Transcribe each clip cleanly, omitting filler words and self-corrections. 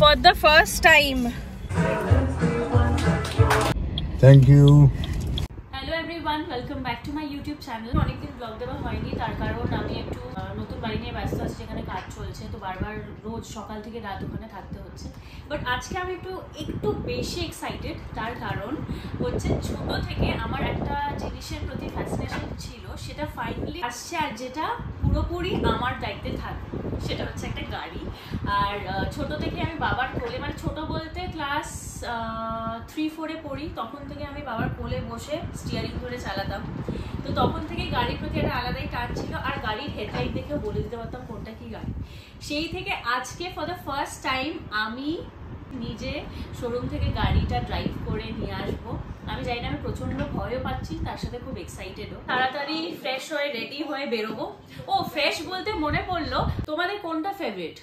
for the first time. Thank you. Hello everyone, welcome back to my YouTube channel. অনেকদিন blog দেওয়া হয়নি, তার কারণ আমি একটু নতুন বাড়ি নিয়ে ব্যস্ত আছি, যেখানে কাজ চলছে, তো বারবার রোজ সকাল থেকে রাত ওখানে থাকতে হচ্ছে। বাট আজকে আমি একটু বেশি এক্সাইটেড, তার কারণ হচ্ছে ছোট থেকে আমার একটা জিনিসের প্রতি ফ্যাসিনেশন ছিল, সেটা ফাইনালি আসছে, আর যেটা পুরোপুরি আমার দায়িত্বে থাকবে, সেটা হচ্ছে একটা গাড়ি। আর ছোট থেকে আমি বাবার কোলে, মানে ছোট বলতে ক্লাস 3-4-এ পড়ি, তখন থেকে আমি বাবার কোলে বসে স্টিয়ারিং ধরে চালাতাম। তো তখন থেকে গাড়ির প্রতি একটা আলাদাই টান ছিল, আর গাড়ির হেডলাইট দেখেও বলে দিতে পারতাম কোনটা কি গাড়ি। সেই থেকে আজকে ফর দ্য ফার্স্ট টাইম আমি নিজে শোরুম থেকে গাড়িটা ড্রাইভ করে নিয়ে আসবো। আমি জানি না, আমি প্রচন্ড ভয়ও পাচ্ছি, তার সাথে খুব এক্সাইটেডও। তাড়াতাড়ি ফ্রেশ হয়ে রেডি হয়ে বেরোবো। ও ফ্রেশ বলতে মনে পড়লো, তোমাদের কোনটা ফেভারিট,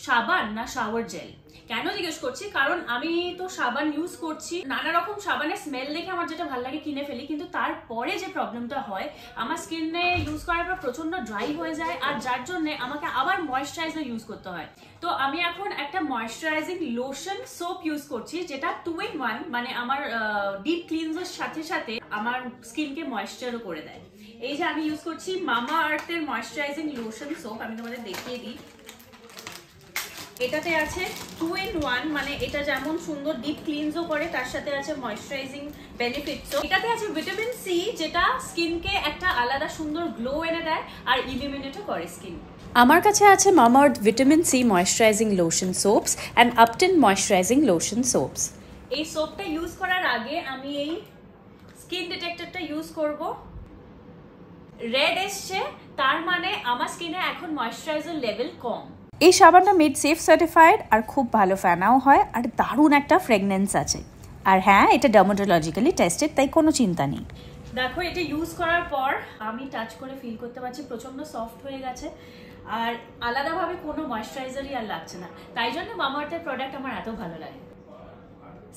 সাবান না শাওয়ার জেল? কেন জিজ্ঞেস করছি, কারণ আমি তো সাবান ইউজ করছি, নানা রকম সাবানের স্মেল দেখে আমার যেটা ভালো লাগে কিনে ফেলি, কিন্তু তারপরে যে প্রবলেমটা হয়, আমার স্কিনে ইউজ করার পর প্রচন্ড ড্রাই হয়ে যায়, আর যার জন্য আমাকে আবার ময়েশ্চারাইজার ইউজ করতে হয়। তো আমি এখন একটা ময়েশ্চারাইজিং লোশন সোপ ইউজ করছি, যেটা 2-in-1, মানে আমার ডিপ ক্লিনজার সাথে সাথে আমার স্কিনকে ময়েশ্চারও করে দেয়। এই যে আমি ইউজ করছি মামা আর্থের ময়েশ্চারাইজিং লোশন সোপ, আমি তোমাদের দেখিয়ে দিই। এটাতে আছে 2-in-1, মানে এটা যেমন সুন্দর ডিপ ক্লিনজও করে, তার সাথে আছে ময়েশ্চারাইজিং বেনিফিটসও। এটাতে আছে ভিটামিন সি, যেটা স্কিনকে একটা আলাদা সুন্দর গ্লো এনে দেয়, আর ইলিমিনেটও করে স্কিন। আমার কাছে আছে Mamaearth vitamin C moisturising lotion soaps and Ubtan moisturising lotion soaps. এই সোপটা ইউজ করার আগে আমি এই স্কিন ডিটেক্টরটা ইউজ করব। রেড এসছে, তার মানে আমার স্কিনে এখন ময়েশ্চারাইজার লেভেল কম। এই সাবানটা মেড সেফ সার্টিফাইড, আর খুব ভালো ফেনাও হয়, আর দারুণ একটা ফ্রেগনেন্স আছে। আর হ্যাঁ, এটা ডার্মাটোলজিক্যালি টেস্টেড, তাই কোনো চিন্তা নেই। দেখো, এটা ইউজ করার পর আমি টাচ করে ফিল করতে পারছি প্রচন্ড সফট হয়ে গেছে, আর আলাদাভাবে কোনো ময়েশ্চারাইজারই আর লাগছে না। তাই জন্য মামাআর্থের প্রোডাক্ট আমার এত ভালো লাগে।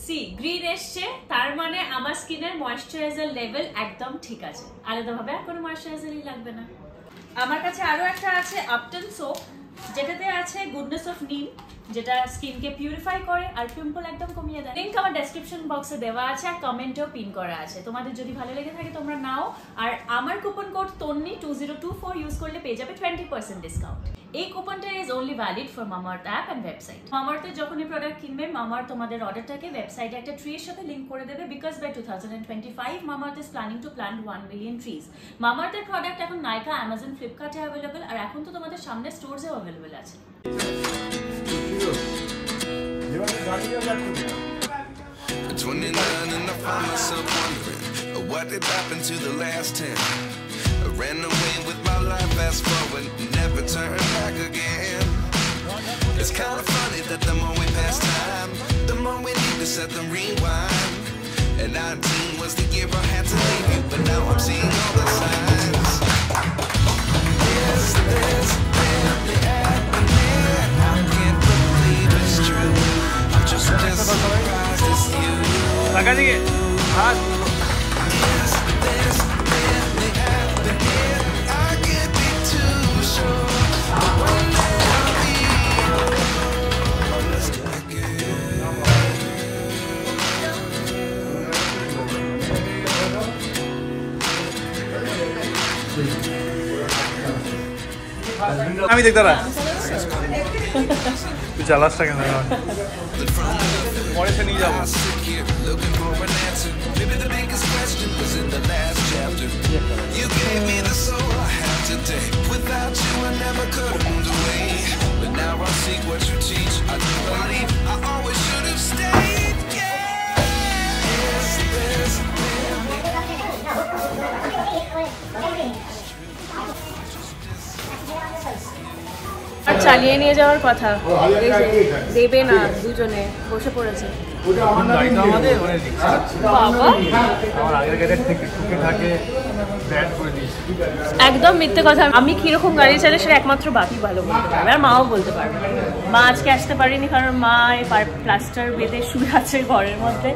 সি গ্রিন এসছে, তার মানে আমার স্কিনের ময়েশ্চারাইজার লেভেল একদম ঠিক আছে, আলাদাভাবে আর কোনো ময়েশ্চারাইজারই লাগবে না। আমার কাছে আরো একটা আছে আপটন সোপ, যেটাতে আছে গুডনেস অফ নিম, যেটা স্কিনকে পিউরিফাই করে আর পিম্পল একদম কমিয়ে দেয়। লিংক আমার ডেসক্রিপশন বক্সে দেওয়া আছে, আর কমেন্টেও পিন করা আছে। তোমাদের যদি ভালো লেগে থাকে তোমরা নাও, আর আমার কুপন কোড TONNI2024 ইউজ করলে পেয়ে যাবে 20% ডিসকাউন্ট। এই কুপনটা is only valid for Mamaearth app and website. মামাআর্থের যখন এই প্রোডাক্ট কিনবে, মামাআর্থ তোমাদের অর্ডারটাকে ওয়েবসাইটে একটা ট্রি এর সাথে লিংক করে দেবে, because by 2025 Mamaearth is planning to plant 1 million trees. মামাআর্থের প্রোডাক্ট এখন নাইকা, অ্যামাজন, ফ্লিপকার্টে অ্যাভেলেবল, আর এখন তো তোমাদের সামনে স্টোরসেও অ্যাভেলেবল আছে। At 29 and I found myself wondering what did happen to the last 10. I ran away with my life, fast forward, never turn back again. It's kind of funny that the more we pass time, the more we need to set them rewind. And 19 was the year I had to leave you, but now I'm seeing all the signs. Is this really happening? I can't believe it's true. I'm just as surprised as you. Is this really happening? I can't be too sure. But one day I'll be honest again. আমি দেখতে না তুই চালাসটা কেন পরে নিয়ে যাবো। Looking for an answer. Maybe the biggest question was in the last chapter. You gave me the soul I have today. Without you I never could have moved away. But now I seek what you teach. I do believe I always should have stayed. Yeah. Is this আর চালিয়ে নিয়ে যাওয়ার কথা, দেবে না, দুজনে বসে পড়েছে। একদম মিথ্যে কথা। আমি কিরকম গাড়ি চালাই সেটা একমাত্র বাপি ভালো বলতে পারবে, আর মাও বলতে পারবে। মা আজকে আসতে পারিনি, কারণ মা প্লাস্টার বেঁধে শুয়ে আছে ঘরের মধ্যে।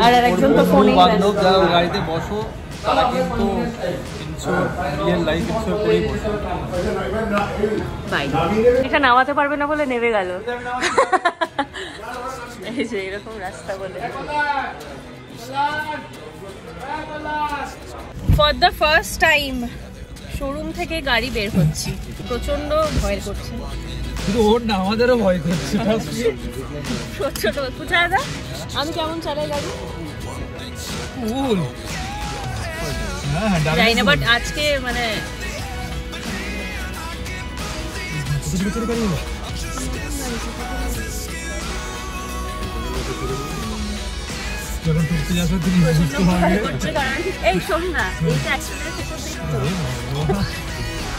আর একজন তো ফোনেই ব্যস্ত। গাড়িতে বসো, তারা কিন্তু রিয়েল লাইফ এক্সপ্লোর করেই বলছি। বাই। এটা নামাতে পারবে না বলে নেমে গেল। এই যে এরকম রাস্তা বলে। For the first time showroom থেকে গাড়ি বের হচ্ছি, প্রচন্ড ভয় করছে। শুধু ওর না, আমাদেরও ভয় করছে। ছোট কোথায় দা? আমি কেমন চালাই গাড়ি জানি না, বাট আজকে মানে যখন টুকতে যাচ্ছ তুমি এই শোন না,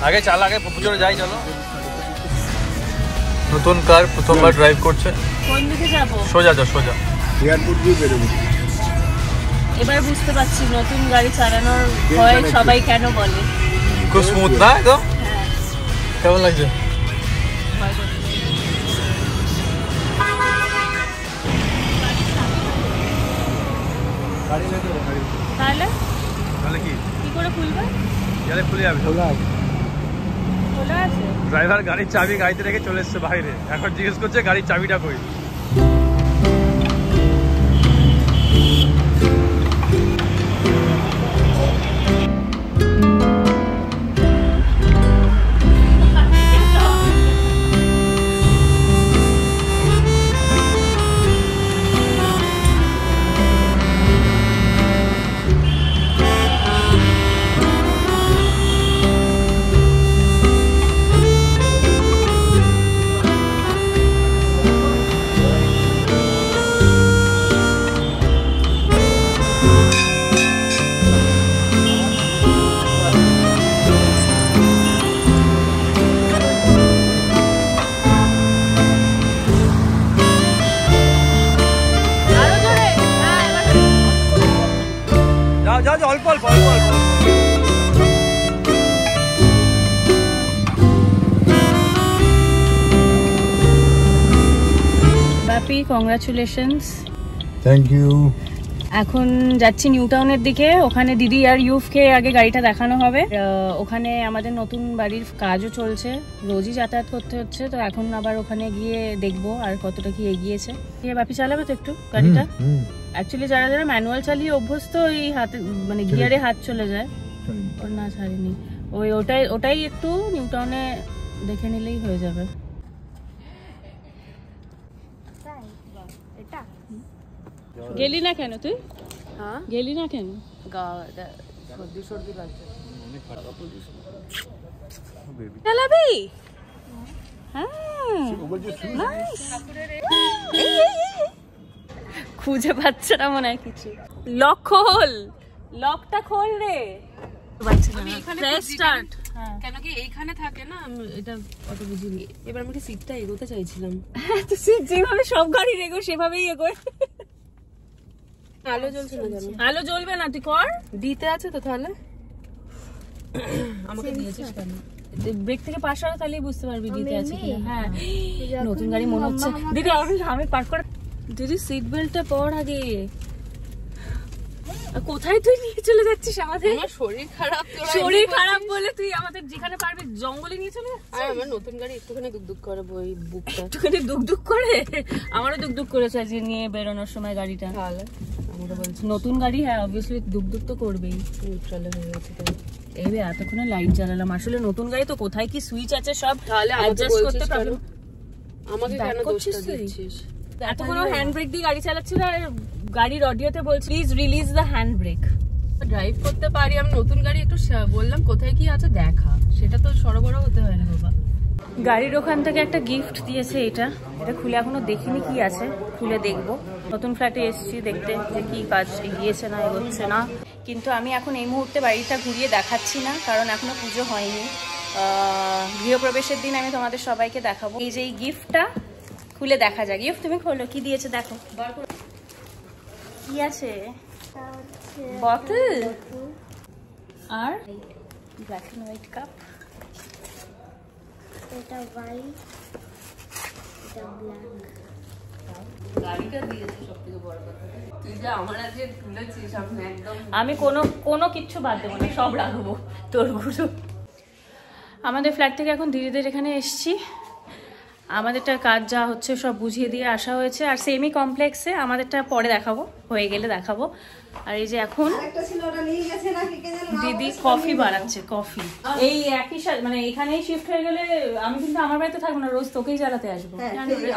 আগে চাল, আগে পুজোরে যাই। চলো, নতুন কার প্রথমবার ড্রাইভ করছে। কোন দিকে যাবো? সোজা যা, সোজা এয়ারপোর্ট দিয়ে বেরোবো। এবার বুঝতে পারছি নতুন গাড়ি চালানোর ভয় সবাই কেন বলে। খুব স্মুথ না একদম? কেমন লাগছে? তাহলে তাহলে কি কি করে খুলবে? গেলে খুলে যাবে। খোলা আছে। ড্রাইভার গাড়ির চাবি গাড়িতে রেখে চলে এসছে বাইরে, এখন জিজ্ঞেস করছে গাড়ির চাবিটা কই। অল্প অল্প অল্প অল্প। বাপি, কংগ্রাচুলেশনস। Thank you. এখন যাচ্ছি নিউ টাউনের দিকে, ওখানে দিদি আর ইউফকে আগে গাড়িটা দেখানো হবে। ওখানে আমাদের নতুন বাড়ির কাজও চলছে, রোজই যাতায়াত করতে হচ্ছে, তো এখন আবার ওখানে গিয়ে দেখবো আর কতটা কি এগিয়েছে। বাপি চালাবে তো একটু গাড়িটা? অ্যাকচুয়ালি যারা যারা ম্যানুয়াল চালিয়ে অভ্যস্ত, এই হাতে মানে গিয়ারে হাত চলে যায়, ওর না ছাড়িনি। ওটাই একটু নিউ টাউনে দেখে নিলেই হয়ে যাবে। গেলি না কেন তুই? হ্যাঁ, গেলি না কেন? চালাবি? খুঁজে পাচ্ছে না মনে হয় কিছু। লক খোল, লকটা খোল রে। কেন কি এইখানে থাকে না, এটা অত বুঝিনি। এবার আমাকে সিটটা এগোতে চাইছিলাম। যেভাবে সব গাড়ি এগো সেভাবেই এগোয়। আলো জ্বলছে না কেন? আলো জ্বলবে না, তুই কর। দিতে আছে তো তাহলে আমাকে দিয়েছিস কেন? ব্রেক থেকে পাশ হলো তাহলেই বুঝতে পারবি দিতে আছে কিনা। হ্যাঁ, নতুন গাড়ি মনে হচ্ছে। দিদি আমি পার্ক করে। দিদি সিট বেল্টটা পর আগে। কোথায় তুই নিয়ে চলে যাচ্ছিস আমাদের? আমার শরীর খারাপ। শরীর খারাপ বলে তুই আমাদের যেখানে পারবি জঙ্গলে নিয়ে চলে যাচ্ছিস? আর আমার নতুন গাড়ি একটুখানি দুক করে, বই বুকটা একটুখানি দুক করে। আমারও দুক করেছে আজকে নিয়ে বেরোনোর সময় গাড়িটা। তাহলে আমরা বলছি নতুন গাড়ি, হ্যাঁ অবভিয়াসলি দুক তো করবেই। নিউট্রালে হয়ে গেছে তো। এই এতক্ষণে লাইট জ্বালালাম। আসলে নতুন গাড়ি তো কোথায় কি সুইচ আছে সব তাহলে অ্যাডজাস্ট করতে প্রবলেম। আমাকে কেন দোষটা দিচ্ছিস? এতক্ষণ হ্যান্ড ব্রেক দিয়ে গাড়ি চালাচ্ছিল আর গাড়ির অডিওতে বলছি please release the hand brake. Drive করতে পারি আমি, নতুন গাড়ি একটু বললাম কোথায় কি আছে দেখা, সেটা তো সরবরাহ হতে হয় না বাবা। গাড়ির ওখান থেকে একটা গিফট দিয়েছে, এটা খুলে এখনো দেখিনি কি আছে, খুলে দেখবো। নতুন ফ্ল্যাটে এসেছি দেখতে যে কি কাজ এগিয়েছে না এগোচ্ছে না, কিন্তু আমি এখন এই মুহূর্তে বাড়িটা ঘুরিয়ে দেখাচ্ছি না, কারণ এখনো পুজো হয়নি। গৃহপ্রবেশের দিন আমি তোমাদের সবাইকে দেখাবো। এই যে এই গিফটটা খুলে দেখা যাক। গিফট তুমি খোলো, কি দিয়েছে দেখো। কি আছে? বটল আর ব্ল্যাক এন্ড হোয়াইট কাপ। এটা হোয়াইট, এটা ব্ল্যাক। গাড়িটা দিয়েছে সবথেকে বড় কথা। তুই যে আমার আজকে তুলেছিস আমি একদম আমি কোনো কিচ্ছু বাদ দেবো না, সব রাখবো তোর গুলো। আমাদের ফ্ল্যাট থেকে এখন ধীরে ধীরে এখানে এসছি। আমাদেরটা কাজ যা হচ্ছে সব বুঝিয়ে দিয়ে আসা হয়েছে। আর সেমি কমপ্লেক্সে আমাদেরটা পরে দেখাবো, হয়ে গেলে দেখাবো। আর এই যে এখন দিদি কফি বানাচ্ছে, কফি। এই একই সাথে মানে এখানেই শিফট হয়ে গেলে আমি কিন্তু আমার বাড়িতে থাকবো না, রোজ তোকেই জ্বালাতে আসবো।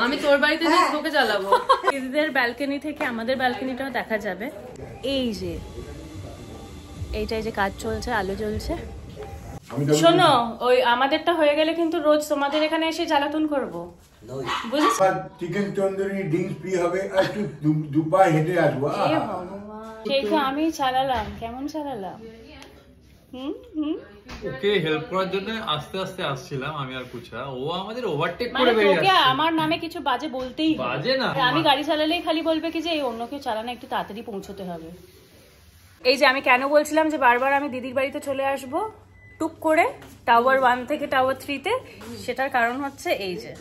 আমি তোর বাড়িতে তোকে জ্বালাবো। দিদিদের ব্যালকনি থেকে আমাদের ব্যালকনিটাও দেখা যাবে। এই যে এইটাই যে কাজ চলছে, আলো জ্বলছে। শোনো, ওই আমাদেরটা হয়ে গেলে কিন্তু রোজ তোমাদের এখানে এসে জ্বালাতন করবো, বুঝেছ? চিকেন তন্দুরি ড্রিঙ্কস ফ্রি হবে আর একটু দুপা হেঁটে আসবো। সেই তো আমি চালালাম, কেমন চালালাম। ওকে হেল্প করার জন্য আস্তে আস্তে আসছিলাম আমি আর পুছা, ও আমাদের ওভারটেক করে মানে বেরিয়ে তোকে যাচ্ছে। আমার নামে কিছু বাজে বলতেই হবে। বাজে না, আমি গাড়ি চালালেই খালি বলবে কি যে এই অন্য কেউ চালানো, একটু তাড়াতাড়ি পৌঁছতে হবে। এই যে আমি কেন বলছিলাম যে বারবার আমি দিদির বাড়িতে চলে আসবো টুক করে টাওয়ার 1 থেকে টাওয়ার 3-তে, সেটার কারণ হচ্ছে এই যে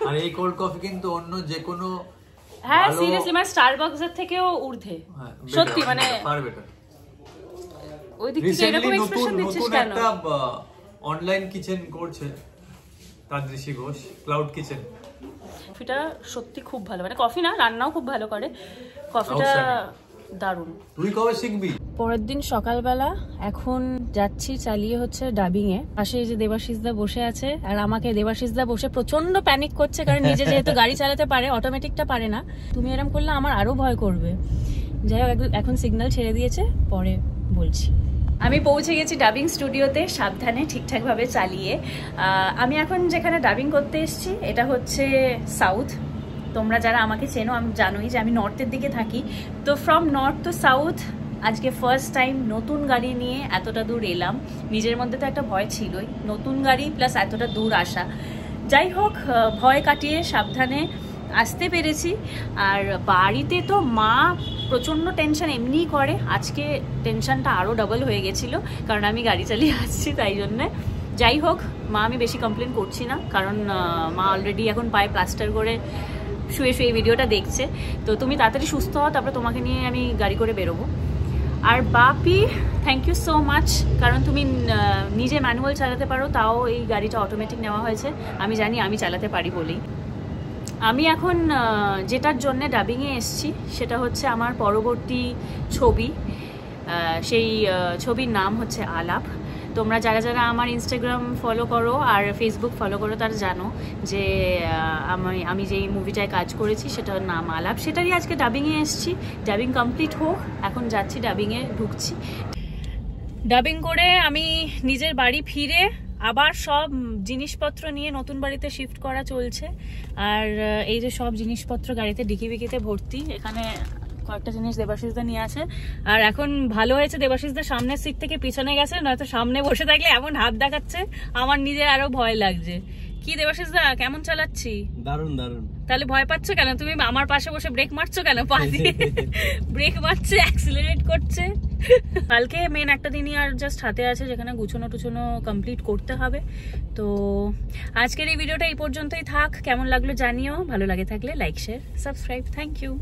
আর এই কোল্ড কফি কিন্তু অন্য যে কোনো হ্যাঁ সিরিয়াসলি মানে স্টারবাকস এর থেকেও ঊর্ধ্বে, সত্যি মানে ফার বেটার। ওই দিক থেকে এরকম এক্সপ্রেশন দিচ্ছিস নতুন কেন? একটা অনলাইন কিচেন করছে তাদৃশী ঘোষ, ক্লাউড কিচেন। কফিটা সত্যি খুব ভালো, মানে কফি না রান্নাও খুব ভালো করে, কফিটা দারুণ। তুই কবে শিখবি? পরের দিন সকালবেলা এখন যাচ্ছি চালিয়ে হচ্ছে ডাবিং এ। পাশে যে দেবাশিসদা বসে আছে আর আমাকে দেবাশিসদা বসে প্রচন্ড প্যানিক করছে, কারণ নিজে যেহেতু গাড়ি চালাতে পারে, অটোমেটিকটা পারে না। তুমি এরকম করলে আমার আরো ভয় করবে। যাই হোক এখন সিগন্যাল ছেড়ে দিয়েছে, পরে বলছি। আমি পৌঁছে গেছি ডাবিং স্টুডিওতে, সাবধানে ঠিকঠাকভাবে চালিয়ে। আমি এখন যেখানে ডাবিং করতে এসেছি এটা হচ্ছে সাউথ। তোমরা যারা আমাকে চেনো আমি জানোই যে আমি নর্থের দিকে থাকি। তো ফ্রম নর্থ টু সাউথ আজকে ফার্স্ট টাইম নতুন গাড়ি নিয়ে এতটা দূর এলাম। নিজের মধ্যে তো একটা ভয় ছিলই, নতুন গাড়ি প্লাস এতটা দূর আসা। যাই হোক ভয় কাটিয়ে সাবধানে আসতে পেরেছি। আর বাড়িতে তো মা প্রচণ্ড টেনশন এমনিই করে, আজকে টেনশনটা আরও ডাবল হয়ে গেছিলো কারণ আমি গাড়ি চালিয়ে আসছি তাই জন্যে। যাই হোক মা আমি বেশি কমপ্লেন করছি না, কারণ মা অলরেডি এখন পায়ে প্লাস্টার করে শুয়ে শুয়ে এই ভিডিওটা দেখছে। তো তুমি তাড়াতাড়ি সুস্থ হও, তারপরে তোমাকে নিয়ে আমি গাড়ি করে বেরোবো। আর বাপি থ্যাংক ইউ সো মাচ, কারণ তুমি নিজে ম্যানুয়াল চালাতে পারো, তাও এই গাড়িটা অটোমেটিক নেওয়া হয়েছে। আমি জানি আমি চালাতে পারি বলেই। আমি এখন যেটার জন্যে ডাবিংয়ে এসছি সেটা হচ্ছে আমার পরবর্তী ছবি। সেই ছবির নাম হচ্ছে আলাপ। তোমরা যারা যারা আমার ইনস্টাগ্রাম ফলো করো আর ফেসবুক ফলো করো তারা জানো যে আমি যেই মুভিটায় কাজ করেছি সেটার নাম আলাপ। সেটারই আজকে ডাবিংয়ে এসছি। ডাবিং কমপ্লিট হোক, এখন যাচ্ছি ডাবিংয়ে ঢুকছি। ডাবিং করে আমি নিজের বাড়ি ফিরে আবার সব জিনিসপত্র নিয়ে নতুন বাড়িতে শিফট করা চলছে। আর এই যে সব জিনিসপত্র গাড়িতে ডিকি বিকিতে ভর্তি। এখানে কয়েকটা জিনিস দেবাশিসদা নিয়ে আছে। আর এখন ভালো হয়েছে দেবাশিসদা সামনের সিট থেকে পিছনে গেছে, নয়তো সামনে বসে থাকলে এমন হাত দেখাচ্ছে আমার নিজের আরো ভয় লাগছে। কি দেবাশিসদা কেমন চালাচ্ছি? দারুণ দারুণ। তাহলে ভয় পাচ্ছ কেন? তুমি আমার পাশে বসে ব্রেক মারছো কেন? পা দিয়ে ব্রেক মারছে, অ্যাক্সিলারেট করছে। কালকে মেন একটা দিনই আর জাস্ট হাতে আছে যেখানে গুছানো টুছানো কমপ্লিট করতে হবে। তো আজকের এই ভিডিওটা এই পর্যন্তই থাক। কেমন লাগলো জানিও, ভালো লাগে থাকলে like share subscribe. Thank you.